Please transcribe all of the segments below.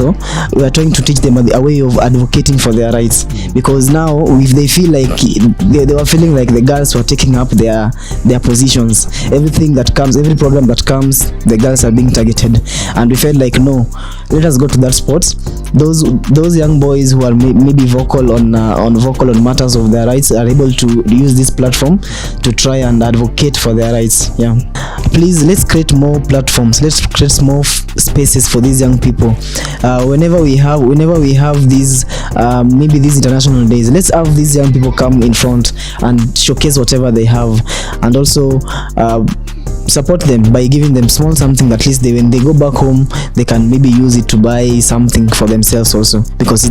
also we are trying to teach them a way of advocating for their rights, because now if they feel like they were feeling like the girls were taking up their positions, every problem that comes, the girls are being targeted, and we felt like, no, let us go to that spot. Those young boys who are maybe vocal on matters of their rights are able to use this platform to try and advocate for their rights. Please, let's create more platforms, let's create more spaces for these young people. Whenever we have these maybe these international days, let's have these young people come in front and showcase whatever they have, and also support them by giving them small something, at least when they go back home they can maybe use it to buy something for themselves also, because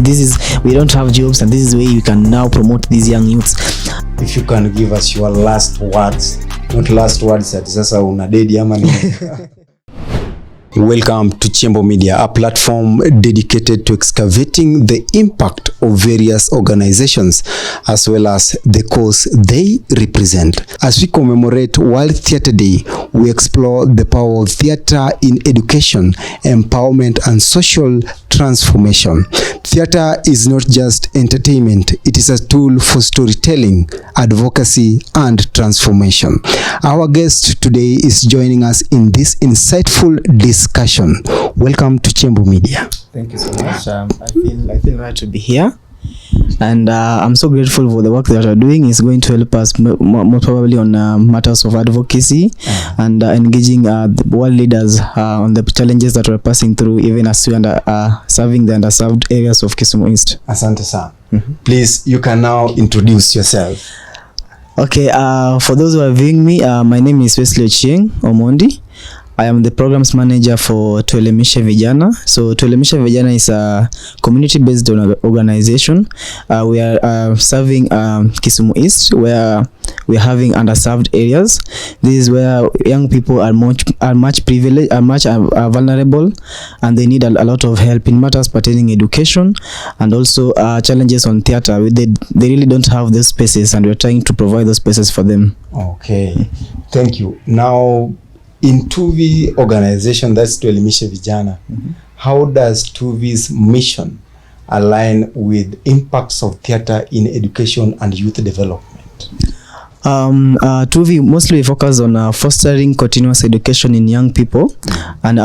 we don't have jobs, and this is where you can now promote these young youths. If you can give us your last words, not last words that sasa una dedi ama ni. Welcome to Chembo Media, a platform dedicated to excavating the impact of various organizations as well as the cause they represent. As we commemorate World Theatre Day, we explore the power of theatre in education, empowerment, and social transformation. Theatre is not just entertainment, it is a tool for storytelling, advocacy, and transformation. Our guest today is joining us in this insightful discussion. Welcome to Chembo Media. Thank you so much. I feel right to be here, and I'm so grateful for the work that you're doing. It's going to help us more probably on matters of advocacy and engaging the world leaders on the challenges that we're passing through, even as we are serving the underserved areas of Kisumu East. Asante sana. Please, you can now introduce yourself. Okay, for those who are viewing me, my name is Wesley Ochieng Omondi. I am the programs manager for Tuelimishe Vijana. So Tuelimishe Vijana is a community-based organization. We are serving Kisumu East, where we are having underserved areas. This is where young people are much privileged, are vulnerable, and they need a lot of help in matters pertaining education, and also challenges on theatre. They really don't have those spaces, and we're trying to provide those spaces for them. Okay, thank you. Now, in 2V organization, that's Tuelimishe Vijana, how does 2V's mission align with impacts of theatre in education and youth development? 2V mostly focus on fostering continuous education in young people, and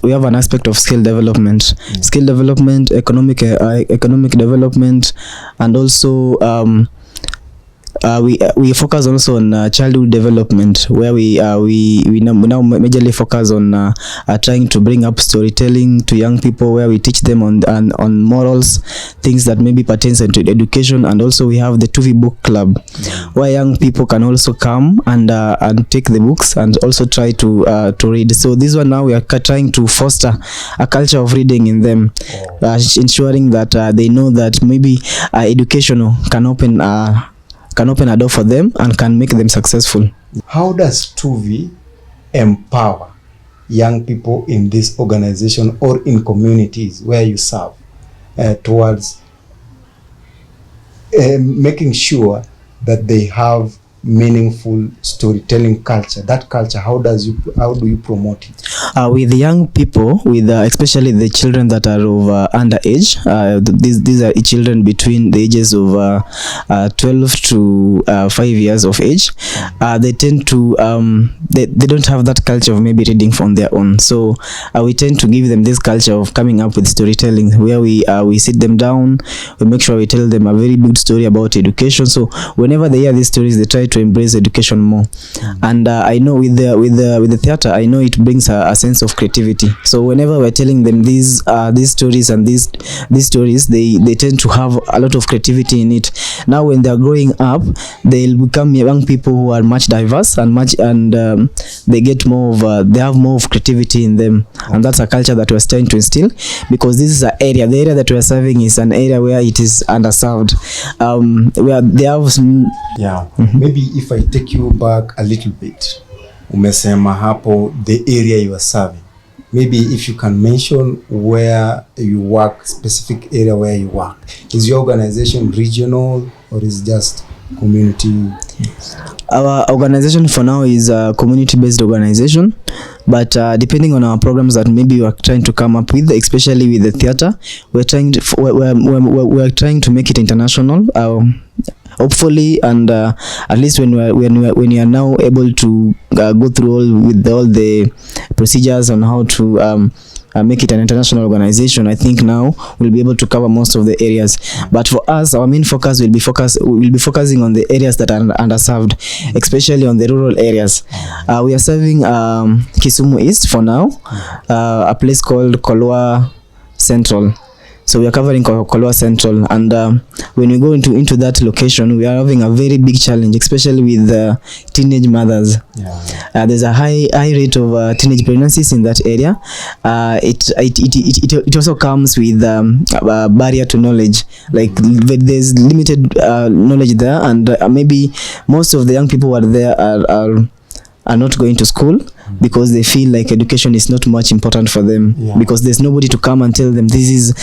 we have an aspect of skill development, economic development, and also we focus also on childhood development, where we now majorly focus on trying to bring up storytelling to young people, where we teach them on morals, things that maybe pertains to education. And also we have the 2V book club, where young people can also come and take the books and also try to read. So this one now we are trying to foster a culture of reading in them, ensuring that they know that maybe education can open a door for them and can make them successful. How does 2V empower young people in this organization or in communities where you serve towards making sure that they have meaningful storytelling culture? That culture, how do you promote it? With young people, with especially the children that are of underage, these are children between the ages of 12 to 5 years of age. They tend to they don't have that culture of maybe reading from their own. So we tend to give them this culture of coming up with storytelling, where we sit them down, we make sure we tell them a very good story about education. So whenever they hear these stories, they try to embrace education more. And I know with the theater, I know it brings a sense of creativity. So whenever we're telling them these stories and these stories, they tend to have a lot of creativity in it. Now when they're growing up, they'll become young people who are much diverse and they get more of they have more of creativity in them. And that's a culture that we're trying to instill, because this is the area that we're serving is an area where it is underserved, where they have maybe if I take you back a little bit, umesema hapo the area you are serving, maybe if you can mention where you work, specific area where you work. Is your organization regional or is just community? Our organization for now is a community-based organization, but depending on our programs that maybe we are trying to come up with, especially with the theater, we're trying to make it international, hopefully, and at least when you are now able to go through all the procedures on how to make it an international organization, I think now we'll be able to cover most of the areas. But for us, our main focus will be focusing on the areas that are underserved, especially on the rural areas. We are serving Kisumu East for now, a place called Kolwa Central. So we are covering Kolwa Central, and when we go into that location, we are having a very big challenge, especially with teenage mothers. There's a high rate of teenage pregnancies in that area. It also comes with a barrier to knowledge. Like there's limited knowledge there, and maybe most of the young people who are there are not going to school because they feel like education is not much important for them, because there's nobody to come and tell them this is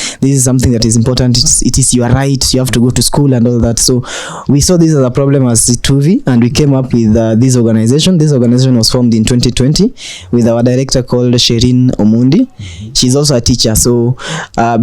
something that is important. It is your right, you have to go to school and all that. So we saw this as a problem as Tuvi, and we came up with this organization. This organization was formed in 2020 with our director called Sherin Omundi. She's also a teacher, so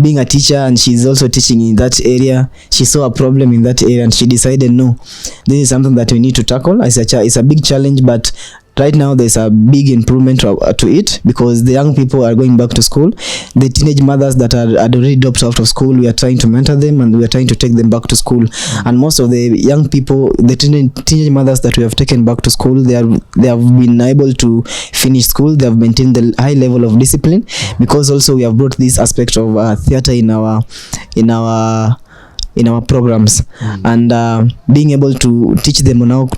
being a teacher and she's also teaching in that area, she saw a problem in that area and she decided, no, this is something that we need to tackle. It's a big challenge, but right now there's a big improvement to it, because the young people are going back to school. The teenage mothers that are already dropped out of school, we are trying to mentor them and we are trying to take them back to school. And most of the young people, the teenage mothers that we have taken back to school, they have been able to finish school. They have maintained the high level of discipline, because also we have brought this aspect of theater in our programs, and being able to teach them on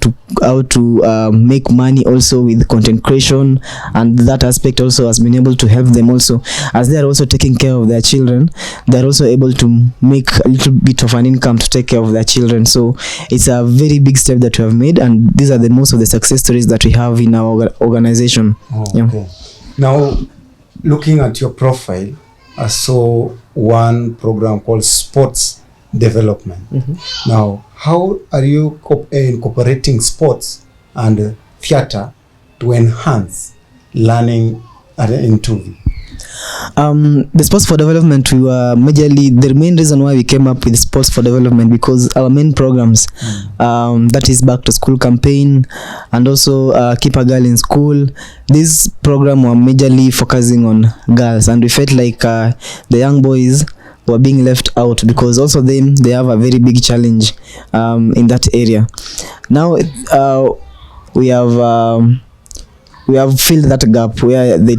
how to make money also with content creation, and that aspect also has been able to help them also, as they are also taking care of their children. They are also able to make a little bit of an income to take care of their children. So it's a very big step that we have made, and these are the most of the success stories that we have in our organization. Okay. Now, looking at your profile, I saw one program called Sports Development. Now, how are you incorporating sports and theater to enhance learning in Tuvi? The sports for development, we were majorly the main reason why we came up with sports for development, because our main programs, that is back to school campaign and also keep a girl in school, this program were majorly focusing on girls, and we felt like the young boys were being left out, because also they have a very big challenge in that area. Now we have filled that gap where the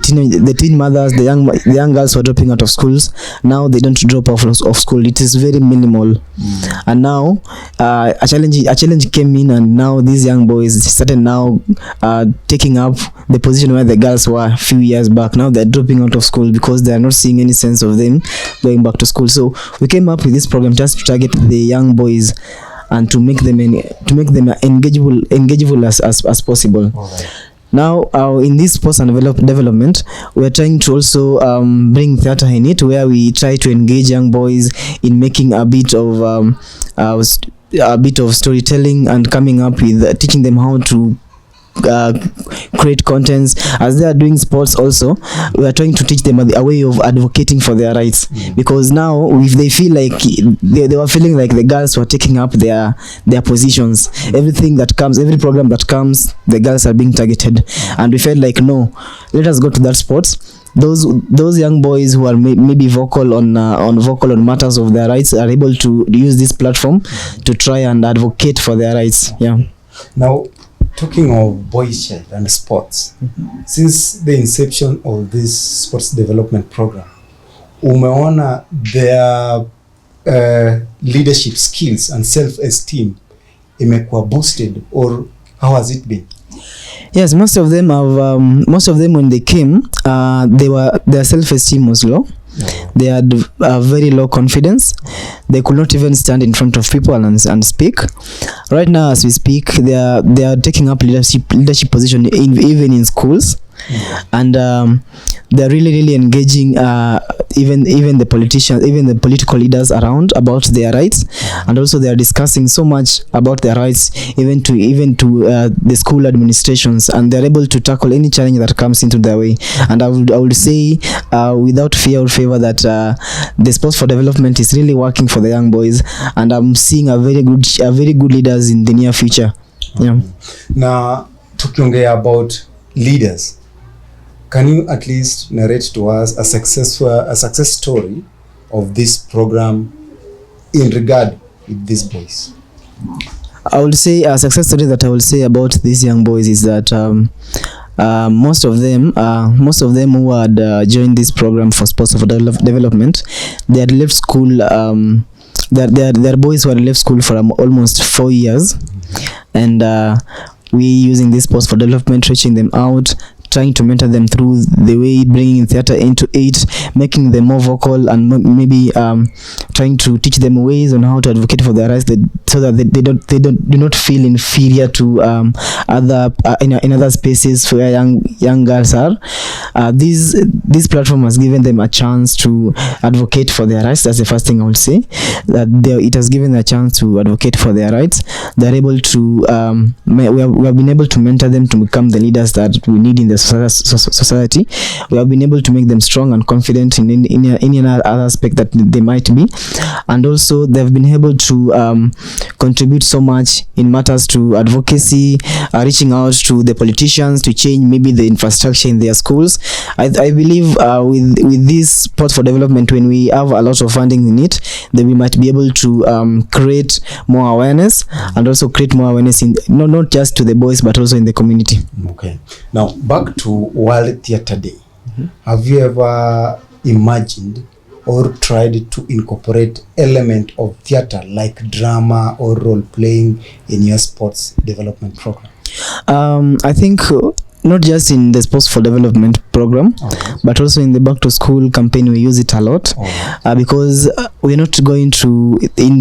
teen mothers, the young girls who are dropping out of schools, now they don't drop off of school. It is very minimal. And now a challenge came in, and now these young boys started now taking up the position where the girls were a few years back. Now they're dropping out of school because they are not seeing any sense of them going back to school. So we came up with this program just to target the young boys and to make them engageable as possible. Now, in this sports and development, we are trying to also bring theater in it, where we try to engage young boys in making a bit of storytelling and coming up with teaching them how to create contents. As they are doing sports also, we are trying to teach them a way of advocating for their rights, because now if they feel like they were feeling like the girls were taking up their positions, every program that comes, the girls are being targeted, and we felt like, no, let us go to that sports. Those young boys who are maybe vocal on matters of their rights are able to use this platform to try and advocate for their rights. Now, talking of boys' child and sports, since the inception of this sports development program, umeona their leadership skills and self-esteem imekuwa boosted, or how has it been? Yes, most of them when they came, their self-esteem was low. They had very low confidence. They could not even stand in front of people and speak. Right now, as we speak, they are taking up leadership position even in schools. and they're really engaging even the politicians, even the political leaders around about their rights, and also they are discussing so much about their rights even to the school administrations, and they're able to tackle any challenge that comes into their way. And I would say without fear or favor that the Sports for Development is really working for the young boys, and I'm seeing a very good leaders in the near future. Yeah. Now, tukiongea about leaders, can you at least narrate to us a success story of this program in regard with these boys? I would say a success story that I will say about these young boys is that most of them who had joined this program for Sports for Development, they had left school. They're boys who had left school for almost 4 years, and we using this Sports for Development, reaching them out, trying to mentor them through the way, bringing theater into it, making them more vocal, and maybe trying to teach them ways on how to advocate for their rights, so that they do not feel inferior to in other spaces where young girls are. This platform has given them a chance to advocate for their rights. That's the first thing I would say. That it has given them a chance to advocate for their rights. They're able to we have been able to mentor them to become the leaders that we need in the society. We have been able to make them strong and confident in any other aspect that they might be, and also they've been able to contribute so much in matters to advocacy, reaching out to the politicians to change maybe the infrastructure in their schools. I believe with this Sports for Development, when we have a lot of funding in it, then we might be able to create more awareness, and also create more awareness in not just to the boys but also in the community. Okay, now back to World Theatre Day. Have you ever imagined or tried to incorporate element of theater like drama or role playing in your sports development program? I think not just in the Sports for Development program, but also in the Back to School campaign we use it a lot, because we're not going to in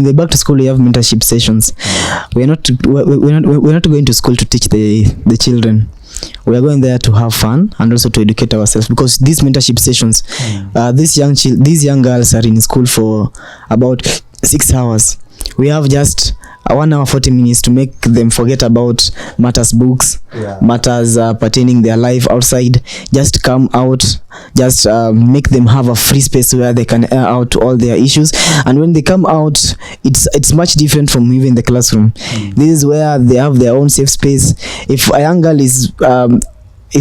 the Back to School we have mentorship sessions. We're not going to school to teach the children. We are going there to have fun and also to educate ourselves, because these mentorship sessions, these young girls are in school for about 6 hours. We have just 1 hour 40 minutes to make them forget about matters books, matters pertaining their life outside. Just come out, just make them have a free space where they can air out all their issues. And when they come out, it's much different from even the classroom. This is where they have their own safe space. If a young girl is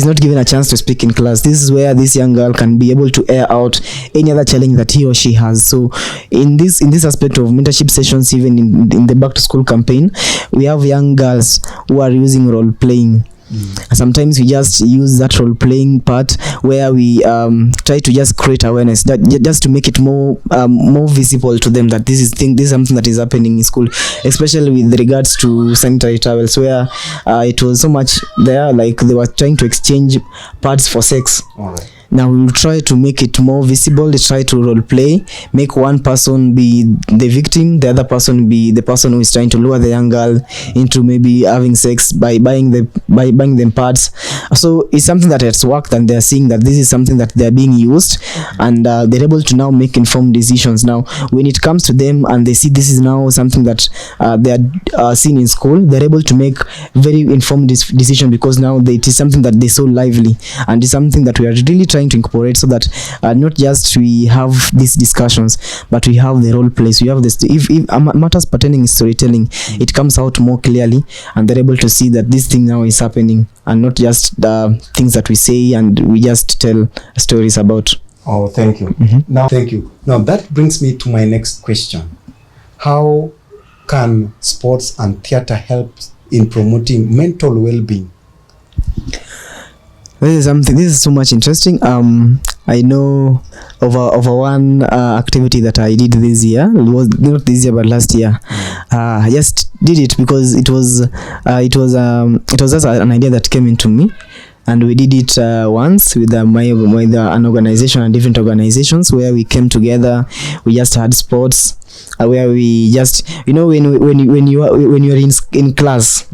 not given a chance to speak in class, this is where this young girl can be able to air out any other challenge that he or she has. So in this aspect of mentorship sessions, even in the Back to School campaign, we have young girls who are using role playing. Sometimes we just use that role playing part where we try to just create awareness, that just to make it more visible to them that this is something that is happening in school, especially with regards to sanitary towels, where it was so much there, like they were trying to exchange pads for sex. Now we will try to make it more visible. We try to role play, make one person be the victim, the other person be the person who is trying to lure the young girl into maybe having sex by buying them pads. So it's something that has worked, and they're seeing that this is something that they're being used, and they're able to now make informed decisions. Now when it comes to them and they see this is now something that they are seen in school, they're able to make very informed decision, because now it is something that they so lively, and it's something that we are really trying to incorporate, so that not just we have these discussions, but we have the role plays. We have this, if matters pertaining in storytelling, it comes out more clearly, and they're able to see that this thing now is happening, and not just things that we say and we just tell stories about. Oh, thank you. Now, thank you. Now that brings me to my next question. How can sports and theater help in promoting mental well-being? This is so much interesting. I know over one activity that I did this year. It was not this year but last year. I just did it because it was just an idea that came into me, and we did it once with an organization and different organizations, where we came together. We just had sports where we just, when you're in class,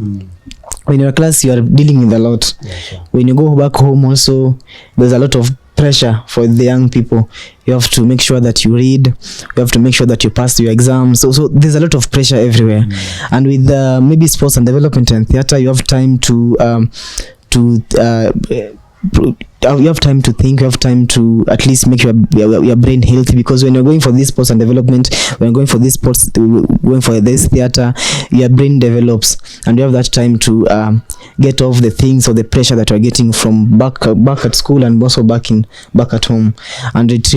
when you're a class, you are dealing with a lot. Yeah, sure. When you go back home also, there's a lot of pressure for the young people. You have to make sure that you read, you have to make sure that you pass your exams, so there's a lot of pressure everywhere. And with maybe sports and development and theater, you have time to you have time to think, you have time to at least make your brain healthy, because when you're going for this sports and development, when you're going for this sports, going for this theater, your brain develops, and you have that time to get off the things or the pressure that you're getting from back at school and also back at home. And it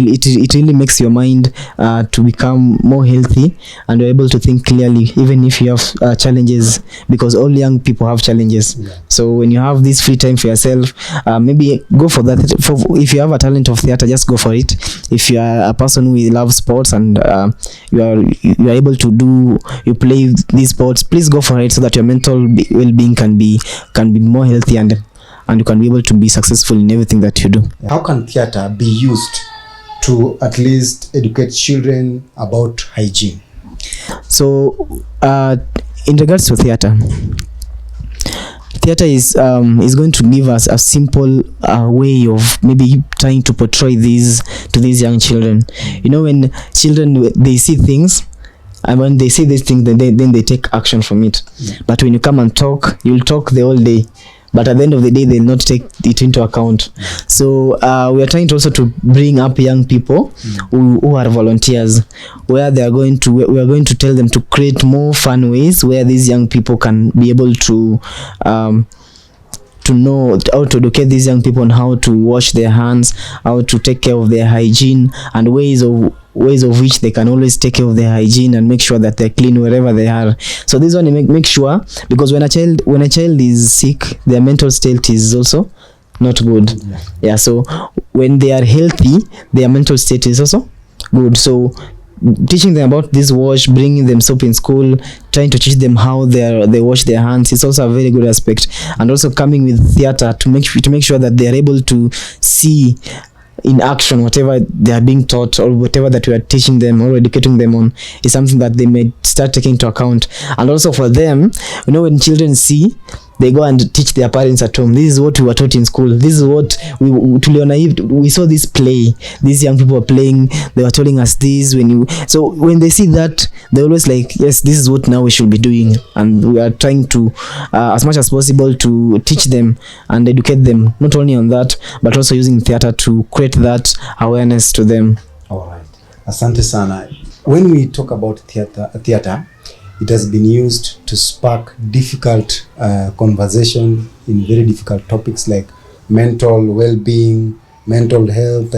really makes your mind to become more healthy, and you're able to think clearly even if you have challenges, because all young people have challenges. So when you have this free time for yourself, maybe go for that. If you have a talent of theater, just go for it. If you are a person who loves sports and you are able to you play these sports, please go for it, so that your mental well-being can be more healthy, and you can be able to be successful in everything that you do. How can theater be used to at least educate children about hygiene? So in regards to theater is going to give us a simple way of maybe trying to portray these to these young children. You know, when children, they see things, and when they see these things, then they take action from it. But when you come and talk, you'll talk the whole day, but at the end of the day, they'll not take it into account. So we are trying to also to bring up young people who are volunteers, where we are going to tell them to create more fun ways where these young people can be able to know how to educate these young people on how to wash their hands, how to take care of their hygiene, and ways of which they can always take care of their hygiene and make sure that they're clean wherever they are. So this one, make sure, because when a child is sick, their mental state is also not good. Yeah, so when they are healthy, their mental state is also good. So teaching them about this wash, bringing them soap in school, trying to teach them how they wash their hands, is also a very good aspect. And also coming with theater to make sure that they are able to see in action whatever they are being taught, or whatever that we are teaching them or educating them on, is something that they may start taking into account. And also for them, you know, when children see, they go and teach their parents at home, this is what we were taught in school, this is what we saw this play, these young people were playing, they were telling us this. So when they see that, they always like, yes, this is what now we should be doing. And we are trying to as much as possible to teach them and educate them, not only on that, but also using theater to create that awareness to them. All right, asante sana. When we talk about theater, it has been used to spark difficult conversation in very difficult topics like mental well-being, mental health,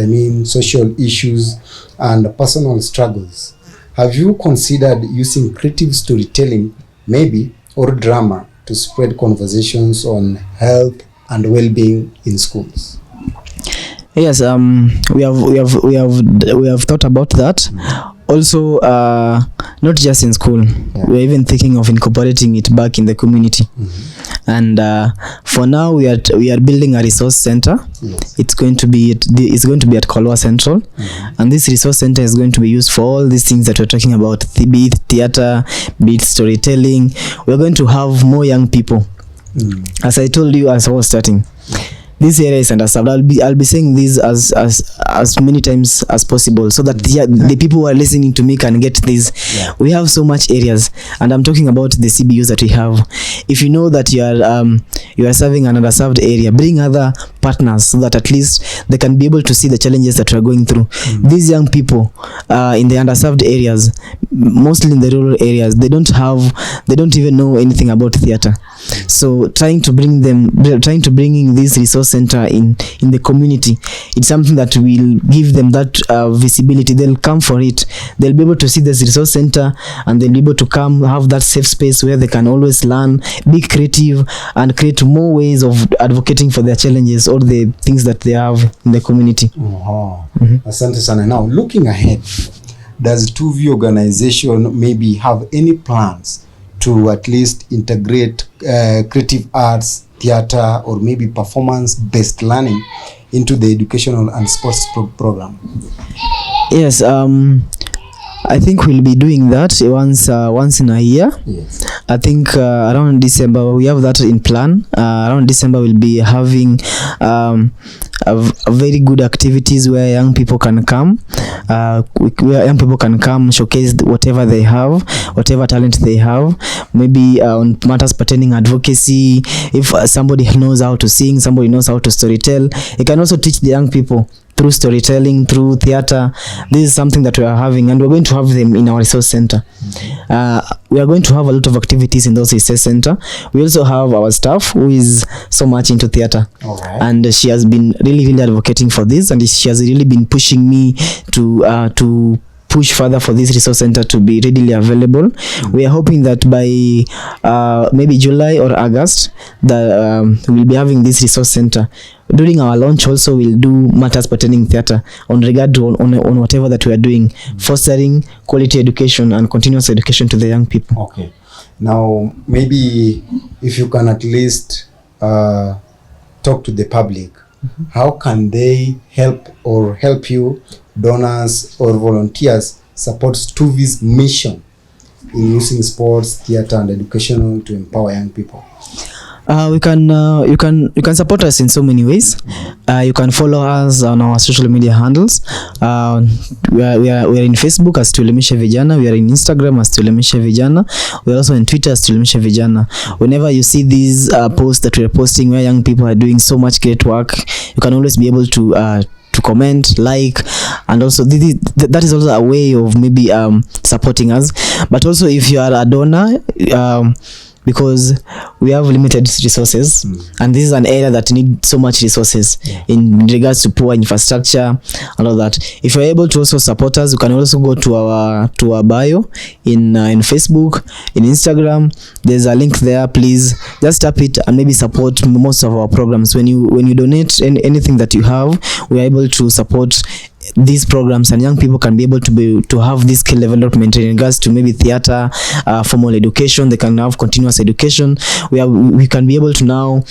social issues, and personal struggles. Have you considered using creative storytelling, maybe, or drama to spread conversations on health and well-being in schools? Yes, we have thought about that. Also, not just in school, we're even thinking of incorporating it back in the community. And for now, we are building a resource center. It's going to be at Kolwa Central, and this resource center is going to be used for all these things that we're talking about, be it theater, be it storytelling. We're going to have more young people. As I told you as I was starting, this area is underserved. I'll be saying this as many times as possible, so that the people who are listening to me can get this. We have so much areas, and I'm talking about the CBUs that we have. If you know that you are serving an underserved area, bring other partners, so that at least they can be able to see the challenges that we're going through. These young people in the underserved areas, mostly in the rural areas, they don't even know anything about theater. So trying to bring in this resource center in the community, it's something that will give them that visibility. They'll come for it. They'll be able to see this resource center, and they'll be able to come, have that safe space where they can always learn, be creative, and create more ways of advocating for their challenges or the things that they have in the community. Asante sana. Now, looking ahead, does 2V organization maybe have any plans to at least integrate creative arts, theater, or maybe performance-based learning into the educational and sports program? Yes, I think we'll be doing that once in a year. I think around December we have that in plan. Around December we'll be having a very good activities where young people can come, showcase whatever they have, whatever talent they have, maybe on matters pertaining advocacy. If somebody knows how to sing, somebody knows how to storytell, you can also teach the young people through storytelling, through theater. This is something that we are having, and we're going to have them in our resource center. We are going to have a lot of activities in those resource center. We also have our staff who is so much into theater, and she has been really advocating for this, and she has really been pushing me to push further for this resource center to be readily available. We are hoping that by maybe July or August that we'll be having this resource center. During our launch also we'll do matters pertaining theater on regard to on whatever that we are doing, fostering quality education and continuous education to the young people. Okay, now maybe if you can at least talk to the public, how can they help you, donors or volunteers, support Stuvi's mission in using sports, theater and education to empower young people? You can support us in so many ways. You can follow us on our social media handles. We are in Facebook as Tuelimishe Vijana. We are in Instagram as Tuelimishe Vijana. We are also in Twitter as Tuelimishe Vijana. Whenever you see these posts that we are posting where young people are doing so much great work, you can always be able to comment, like, and also that is also a way of maybe supporting us. But also if you are a donor, because we have limited resources, and this is an area that needs so much resources in regards to poor infrastructure and all that. If you're able to also support us, you can also go to our bio in Facebook, in Instagram. There's a link there. Please just tap it and maybe support most of our programs. When you donate anything that you have, we are able to support these programs, and young people can be able to have this skill development in regards to maybe theater, formal education. They can have continuous education. We can be able to now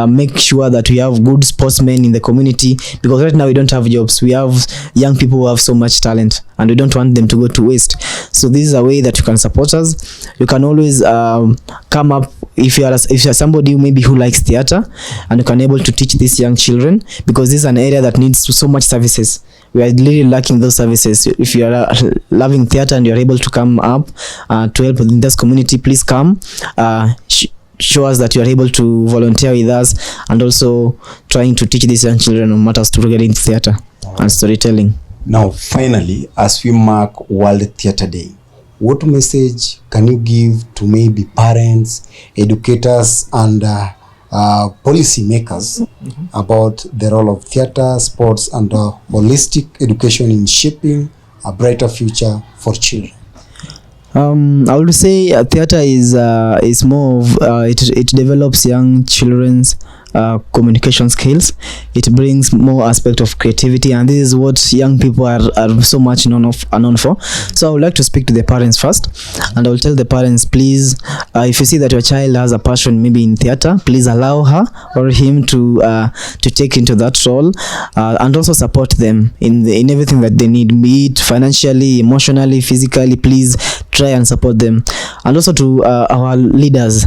make sure that we have good sportsmen in the community, because right now we don't have jobs. We have young people who have so much talent, and we don't want them to go to waste. So this is a way that you can support us. You can always come up if you are somebody who likes theater, and you can be able to teach these young children, because this is an area that needs so much services. We are really lacking those services. If you are loving theater and you are able to come up to help in this community, please come. Show us that you are able to volunteer with us, and also trying to teach these young children on matters to regarding theater and storytelling. Now, finally, as we mark World Theater Day, what message can you give to maybe parents, educators, and policy makers about the role of theater, sports, and holistic education in shaping a brighter future for children? I would say theater is more of it develops young children's communication skills. It brings more aspect of creativity, and this is what young people are so much known for. So I would like to speak to the parents first, and I will tell the parents, please, if you see that your child has a passion maybe in theater, please allow her or him to take into that role, and also support them in everything that they need, be it financially, emotionally, physically. Please try and support them. And also to our leaders,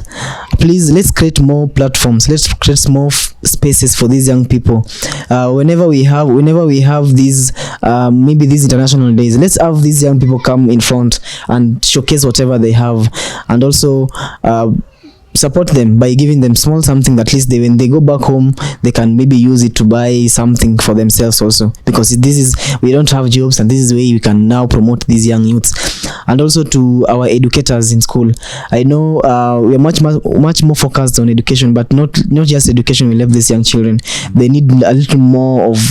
please, let's create more platforms, let's create more spaces for these young people. Whenever we have these maybe these international days, let's have these young people come in front and showcase whatever they have, and also support them by giving them small something that at least when they go back home, they can maybe use it to buy something for themselves also, because we don't have jobs, and this is the way we can now promote these young youths. And also to our educators in school, I know we are much more focused on education, but not just education will help these young children. They need a little more of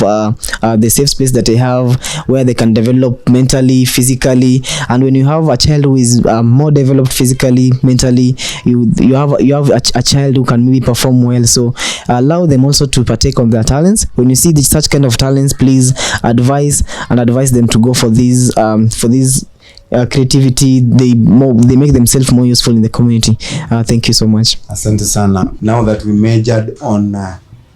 the safe space that they have, where they can develop mentally, physically. And when you have a child who is more developed physically, mentally, you have a child who can maybe perform well. So allow them also to partake on their talents. When you see such kind of talents, please advise them to go for these creativity. They make themselves more useful in the community. Thank you so much. Asante sana. Now that we majored on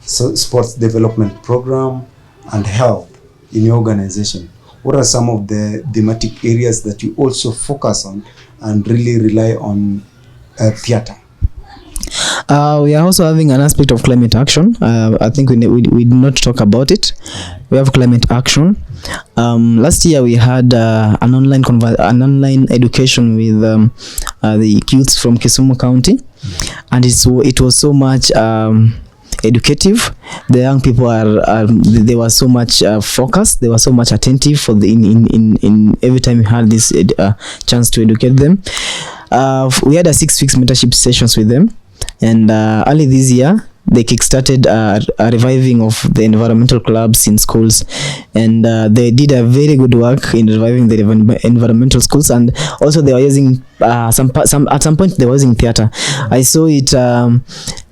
sports development program and health in your organization, what are some of the thematic areas that you also focus on and really rely on theater? We are also having an aspect of climate action. I think we did not talk about it. We have climate action. Last year we had an online education with the youths from Kisumu County, and it was so much educative. The young people they were so much focused. They were so much attentive for in every time we had this chance to educate them. We had a 6 weeks mentorship sessions with them. And early this year, they kickstarted a reviving of the environmental clubs in schools, and they did a very good work in reviving the environmental schools. And also, they were using at some point they were using theater. I saw it.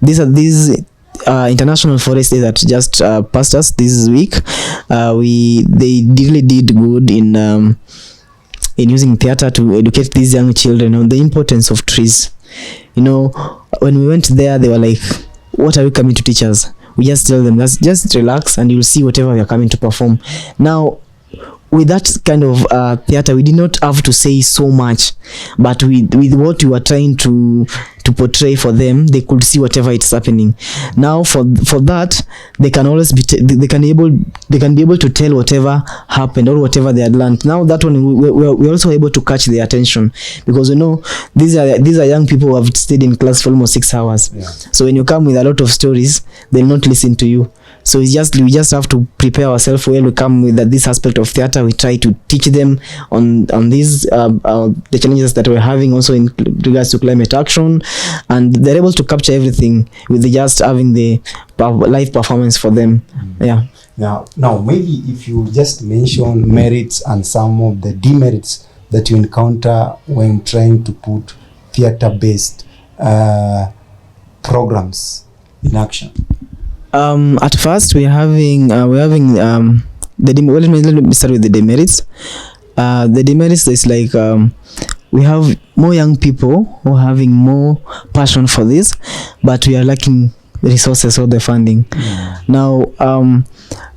These International Forest Day that just passed us this week. They really did good in using theater to educate these young children on the importance of trees. You know, when we went there, they were like, what are you coming to teach us? We just tell them, just relax and you'll see whatever we are coming to perform. Now, with that kind of theater, we did not have to say so much, but with what we were trying to portray for them, they could see whatever it's happening. Now for that, they can always be they can be able to tell whatever happened or whatever they had learned. Now that one we're also able to catch their attention, because we know these are young people who have stayed in class for almost 6 hours. Yeah. So when you come with a lot of stories, they'll not listen to you. So we just have to prepare ourselves when we come with this aspect of theater. We try to teach them on these the challenges that we're having also in regards to climate action, and they're able to capture everything with just having the live performance for them. Yeah. Now maybe if you just mention merits and some of the demerits that you encounter when trying to put theater-based programs in action. At first we're having let me start with the demerits. The demerits is like we have more young people who are having more passion for this, but we are lacking resources or the funding. Now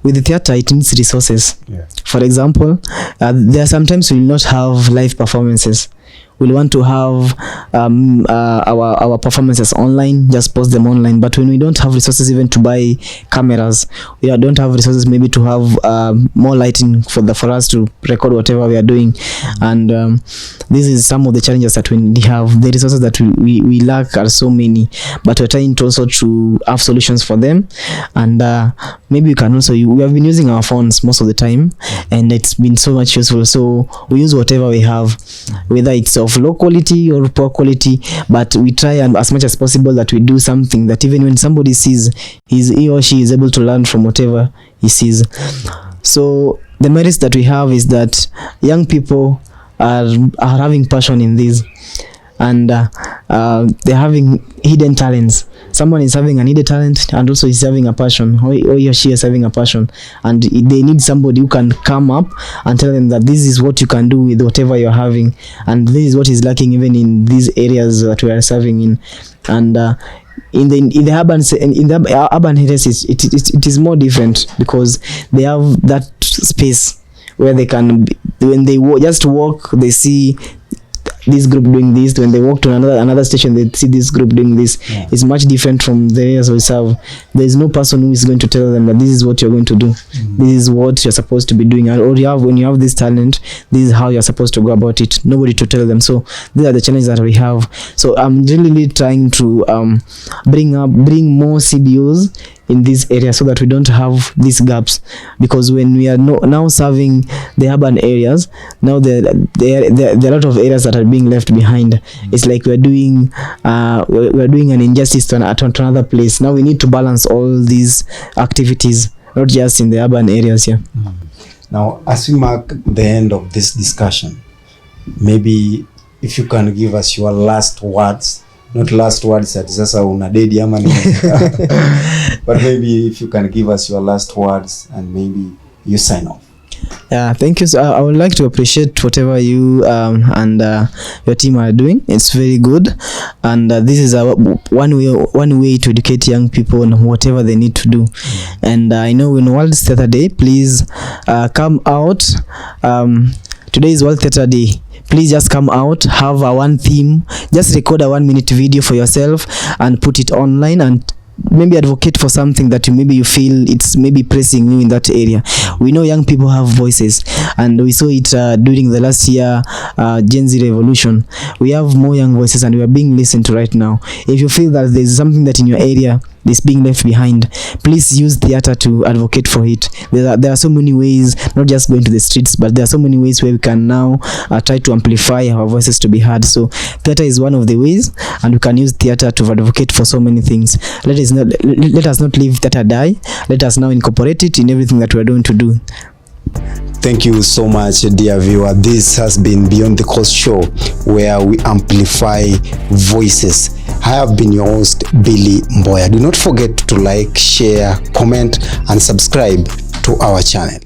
with the theater, it needs resources. For example, there are sometimes we will not have live performances. We'll want to have our performances online, just post them online. But when we don't have resources even to buy cameras, we don't have resources maybe to have more lighting for us to record whatever we are doing. And this is some of the challenges that we have. The resources that we lack are so many, but we're trying to also to have solutions for them. And maybe we can also, we have been using our phones most of the time, and it's been so much useful. So we use whatever we have, whether it's of low quality or poor quality, but we try and as much as possible that we do something that even when somebody sees, he or she is able to learn from whatever he sees. So the merits that we have is that young people are having passion in this, and they're having hidden talents. Someone is having an hidden talent and also is having a passion, or he or she is having a passion, and they need somebody who can come up and tell them that this is what you can do with whatever you're having, and this is what is lacking even in these areas that we are serving in. And in the urban areas, it is more different, because they have that space where they can, when they just walk, they see this group doing this. When they walk to another station, they see this group doing this. It's much different from the areas we serve. There is no person who is going to tell them that this is what you're going to do. This is what you're supposed to be doing. Or when you have this talent, this is how you're supposed to go about it. Nobody to tell them. So these are the challenges that we have. So I'm really trying to bring more CBOs in this area, so that we don't have these gaps, because when we are now serving the urban areas, now there are a lot of areas that are being left behind. It's like we're doing an injustice to another place. Now we need to balance all these activities, not just in the urban areas here. Now, as we mark the end of this discussion, maybe if you can give us your last words. Not last words that sasa una dedi ama nini. But maybe if you can give us your last words and maybe you sign off. Yeah, thank you. So I would like to appreciate whatever you and your team are doing. It's very good, and this is one way to educate young people on whatever they need to do. And I know in World Theatre Day, please come out. Today is World Theatre Day. Please just come out, have a one theme, just record a 1-minute video for yourself and put it online, and maybe advocate for something that you feel it's maybe pressing you in that area. We know young people have voices, and we saw it during the last year Gen Z revolution. We have more young voices and we are being listened to right now. If you feel that there's something that in your area is being left behind, please use theater to advocate for it. There are so many ways, not just going to the streets, but there are so many ways where we can now try to amplify our voices to be heard. So theater is one of the ways, and we can use theater to advocate for so many things. Let us not leave theater die. Let us now incorporate it in everything that we are going to do. Thank you so much, dear viewer. This has been Beyond the Coast Show, where we amplify voices. I have been your host, Billy Mboya. Do not forget to like, share, comment, and subscribe to our channel.